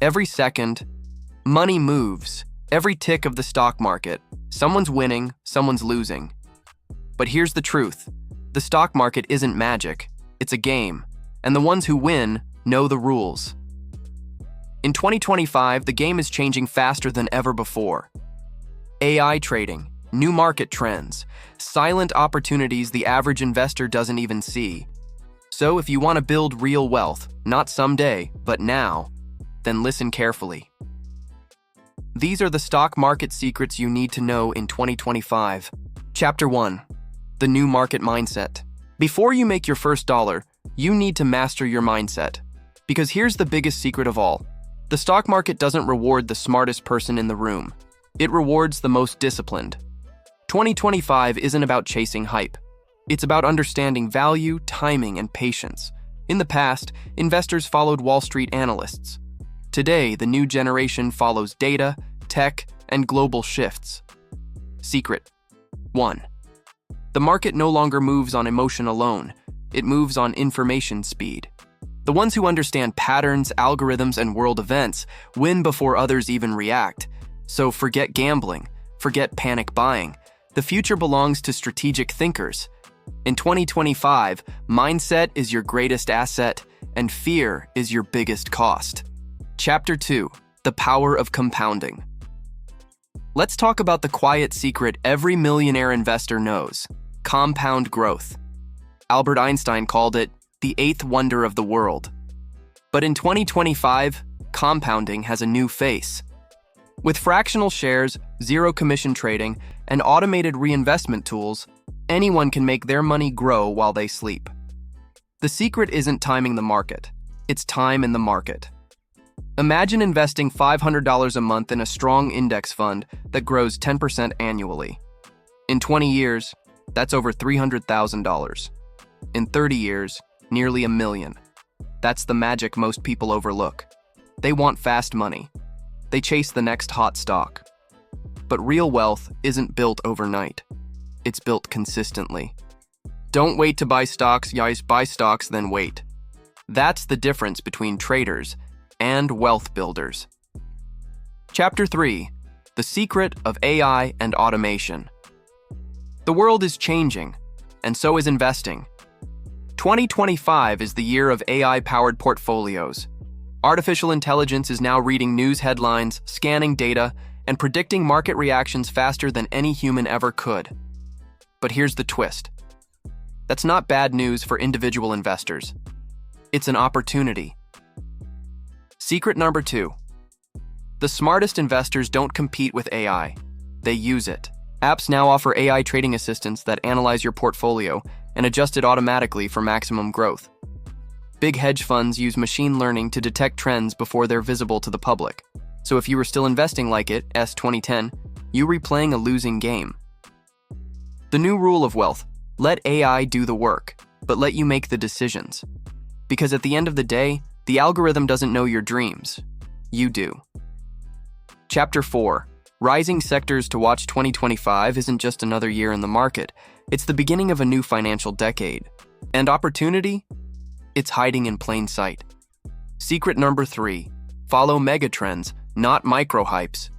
Every second, money moves. Every tick of the stock market. Someone's winning, someone's losing. But here's the truth. The stock market isn't magic. It's a game. And the ones who win know the rules. In 2025, the game is changing faster than ever before. AI trading, new market trends, silent opportunities the average investor doesn't even see. So if you want to build real wealth, not someday, but now, then listen carefully. These are the stock market secrets you need to know in 2025. Chapter 1. The new market mindset. Before you make your first dollar, you need to master your mindset. Because here's the biggest secret of all. The stock market doesn't reward the smartest person in the room. It rewards the most disciplined. 2025 isn't about chasing hype. It's about understanding value, timing, and patience. In the past, investors followed Wall Street analysts. Today, the new generation follows data, tech, and global shifts. Secret 1. The market no longer moves on emotion alone. It moves on information speed. The ones who understand patterns, algorithms, and world events win before others even react. So forget gambling, forget panic buying. The future belongs to strategic thinkers. In 2025, mindset is your greatest asset, and fear is your biggest cost. Chapter 2. The power of compounding. Let's talk about the quiet secret every millionaire investor knows: compound growth. Albert Einstein called it the eighth wonder of the world. But in 2025, compounding has a new face. With fractional shares, zero commission trading, and automated reinvestment tools, anyone can make their money grow while they sleep. The secret isn't timing the market, it's time in the market. Imagine investing $500 a month in a strong index fund that grows 10% annually. In 20 years, that's over $300,000. In 30 years, nearly $1 million. That's the magic most people overlook. They want fast money. They chase the next hot stock. But real wealth isn't built overnight. It's built consistently. Don't wait to buy stocks, guys. Buy stocks, then wait. That's the difference between traders and wealth builders. Chapter 3. The secret of AI and automation. The world is changing, and so is investing. 2025 is the year of AI-powered portfolios. Artificial intelligence is now reading news headlines, scanning data, and predicting market reactions faster than any human ever could. But here's the twist. That's not bad news for individual investors. It's an opportunity. Secret number 2. The smartest investors don't compete with AI. They use it. Apps now offer AI trading assistants that analyze your portfolio and adjust it automatically for maximum growth. Big hedge funds use machine learning to detect trends before they're visible to the public. So if you were still investing like it, 2010, you were playing a losing game. The new rule of wealth: let AI do the work, but let you make the decisions. Because at the end of the day, the algorithm doesn't know your dreams. You do. Chapter 4. Rising sectors to watch. 2025 isn't just another year in the market. It's the beginning of a new financial decade. And opportunity? It's hiding in plain sight. Secret number 3. Follow megatrends, not micro-hypes.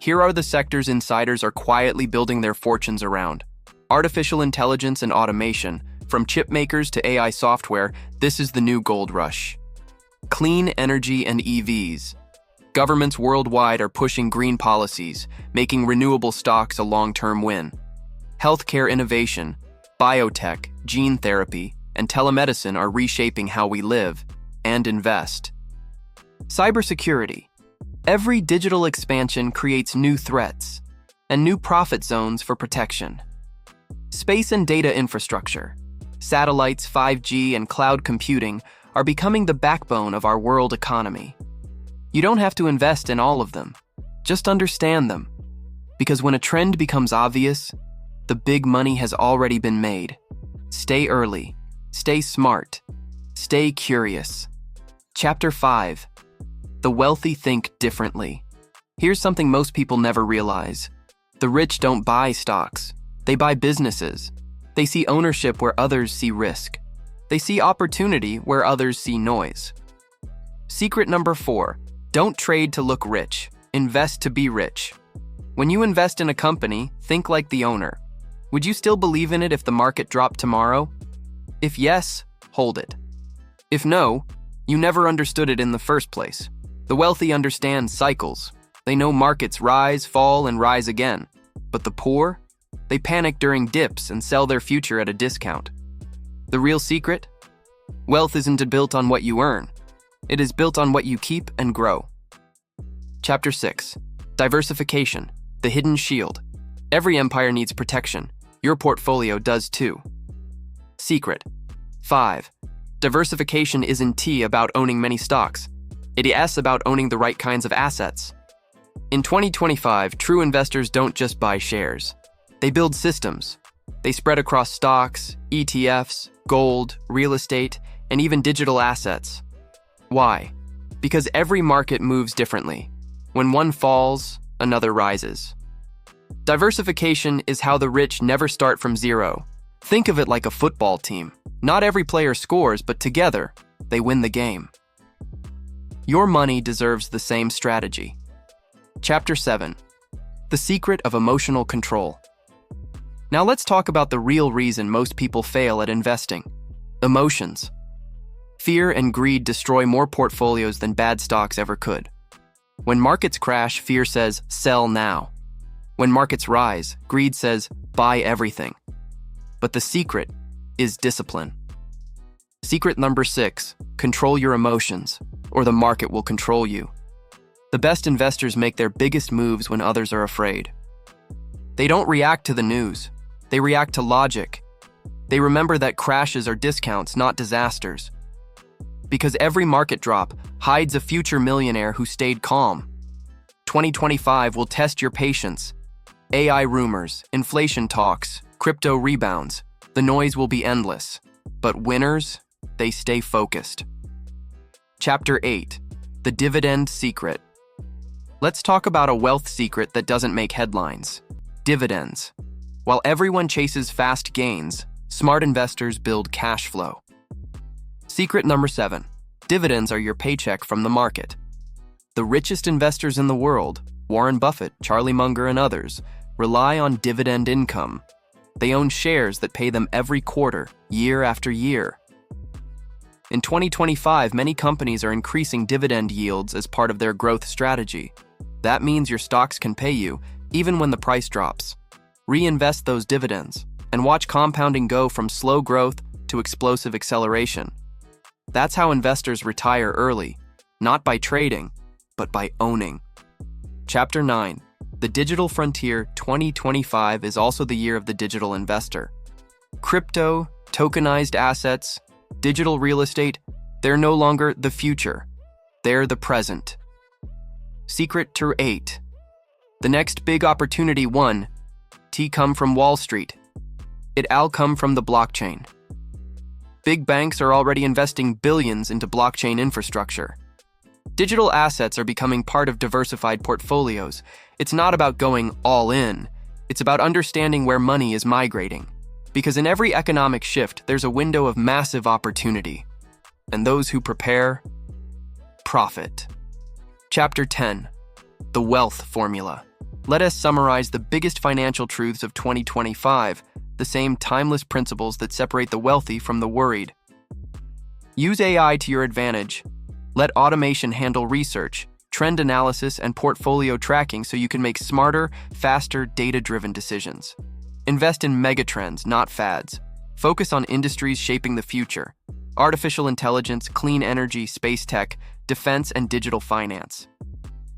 Here are the sectors insiders are quietly building their fortunes around. Artificial intelligence and automation. From chip makers to AI software, this is the new gold rush. Clean energy and EVs. Governments worldwide are pushing green policies, making renewable stocks a long-term win. Healthcare innovation, biotech, gene therapy, and telemedicine are reshaping how we live and invest. Cybersecurity. Every digital expansion creates new threats and new profit zones for protection. Space and data infrastructure. Satellites, 5G, and cloud computing are becoming the backbone of our world economy. You don't have to invest in all of them. Just understand them. Because when a trend becomes obvious, the big money has already been made. Stay early. Stay smart. Stay curious. Chapter 5. The wealthy think differently. Here's something most people never realize. The rich don't buy stocks. They buy businesses. They see ownership where others see risk. They see opportunity where others see noise. Secret number 4. Don't trade to look rich. Invest to be rich. When you invest in a company, think like the owner. Would you still believe in it if the market dropped tomorrow? If yes, hold it. If no, you never understood it in the first place. The wealthy understand cycles. They know markets rise, fall, and rise again. But the poor? They panic during dips and sell their future at a discount. The real secret? Wealth isn't built on what you earn. It is built on what you keep and grow. Chapter 6. Diversification, the hidden shield. Every empire needs protection. Your portfolio does too. Secret. 5. Diversification isn't about owning many stocks. It is about owning the right kinds of assets. In 2025, true investors don't just buy shares. They build systems. They spread across stocks, ETFs, gold, real estate, and even digital assets. Why? Because every market moves differently. When one falls, another rises. Diversification is how the rich never start from zero. Think of it like a football team. Not every player scores, but together, they win the game. Your money deserves the same strategy. Chapter 7. The secret of emotional control. Now let's talk about the real reason most people fail at investing. Emotions. Fear and greed destroy more portfolios than bad stocks ever could. When markets crash, fear says, sell now. When markets rise, greed says, buy everything. But the secret is discipline. Secret number 6, control your emotions, or the market will control you. The best investors make their biggest moves when others are afraid. They don't react to the news. They react to logic. They remember that crashes are discounts, not disasters. Because every market drop hides a future millionaire who stayed calm. 2025 will test your patience. AI rumors, inflation talks, crypto rebounds. The noise will be endless. But winners, they stay focused. Chapter 8. The dividend secret. Let's talk about a wealth secret that doesn't make headlines. Dividends. While everyone chases fast gains, smart investors build cash flow. Secret number 7. Dividends are your paycheck from the market. The richest investors in the world, Warren Buffett, Charlie Munger, and others, rely on dividend income. They own shares that pay them every quarter, year after year. In 2025, many companies are increasing dividend yields as part of their growth strategy. That means your stocks can pay you, even when the price drops. Reinvest those dividends, and watch compounding go from slow growth to explosive acceleration. That's how investors retire early, not by trading, but by owning. Chapter 9. The Digital Frontier 2025 is also the year of the digital investor. Crypto, tokenized assets, digital real estate, they're no longer the future. They're the present. Secret to 8. The next big opportunity 1. Come from Wall Street. It all come from the blockchain. Big banks are already investing billions into blockchain infrastructure. Digital assets are becoming part of diversified portfolios. It's not about going all in. It's about understanding where money is migrating. Because in every economic shift, there's a window of massive opportunity. And those who prepare, profit. Chapter 10. The Wealth Formula. Let us summarize the biggest financial truths of 2025, the same timeless principles that separate the wealthy from the worried. Use AI to your advantage. Let automation handle research, trend analysis, and portfolio tracking so you can make smarter, faster, data-driven decisions. Invest in megatrends, not fads. Focus on industries shaping the future: artificial intelligence, clean energy, space tech, defense, and digital finance.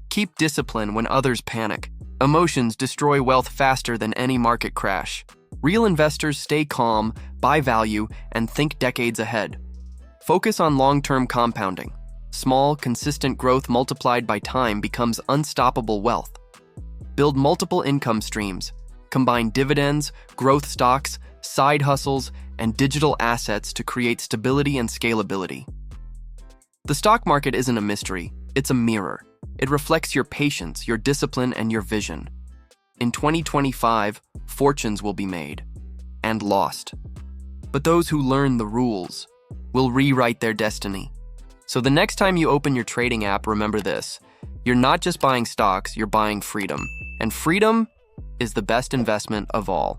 Keep discipline when others panic. Emotions destroy wealth faster than any market crash. Real investors stay calm, buy value, and think decades ahead. Focus on long-term compounding. Small, consistent growth multiplied by time becomes unstoppable wealth. Build multiple income streams. Combine dividends, growth stocks, side hustles, and digital assets to create stability and scalability. The stock market isn't a mystery, it's a mirror. It reflects your patience, your discipline, and your vision. In 2025, fortunes will be made and lost. But those who learn the rules will rewrite their destiny. So the next time you open your trading app, remember this. You're not just buying stocks, you're buying freedom. And freedom is the best investment of all.